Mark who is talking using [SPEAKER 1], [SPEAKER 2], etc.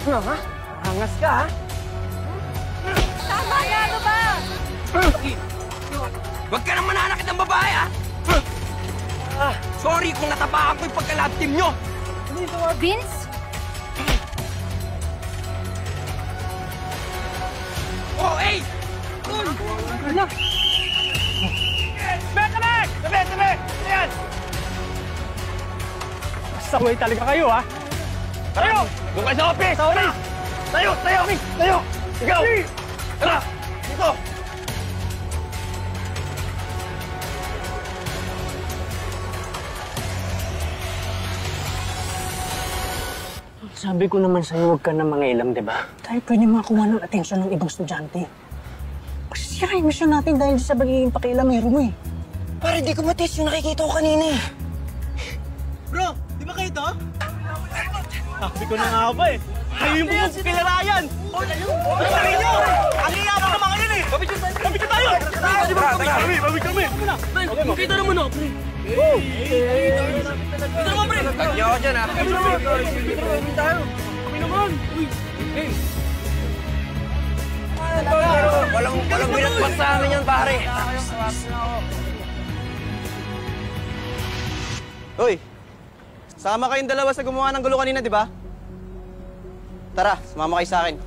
[SPEAKER 1] Ano, ha? Angas ka, ha?
[SPEAKER 2] Tama na, ano ba?
[SPEAKER 3] Huwag ka nang mananakit ng babae, ha? Sorry kung natapakan ko yung pagka-love team nyo!
[SPEAKER 2] Vince?
[SPEAKER 3] Oh, hey! Doon!
[SPEAKER 1] Ano? Tabi! Tabi! Ayan! Pasaway talaga kayo, ha? Tayo! Doon kayo sa office! Sa office! Tayo! Tayo! Tayo! Ikaw! Tara! Dito!
[SPEAKER 4] Sabi ko naman sa'yo, huwag ka na mangilam, di ba? Tayo pwede makakuha ng atensyon ng ibang estudyante. Masisira yung misyon natin dahil sa pagiging pakialamero mo eh.
[SPEAKER 1] Para di ko matis yung nakikita ko kanina eh.
[SPEAKER 5] Bro, di ba kayo to? Sabi ko na nga ba eh. Kayo yung bumuk kila Ryan. Sabi nyo! Ang iyabang naman ngayon eh. Babigyan tayo! Babigyan kami! Makita naman ako, pre. Kita naman, pre!
[SPEAKER 3] Tagyo ako dyan, ha?
[SPEAKER 5] Kami naman!
[SPEAKER 3] Walang binagpas sa amin yan, pare.
[SPEAKER 6] Uy, sama kayong dalawa sa gumawa ng gulo kanina, di ba? Tara, sumama kayo sa akin.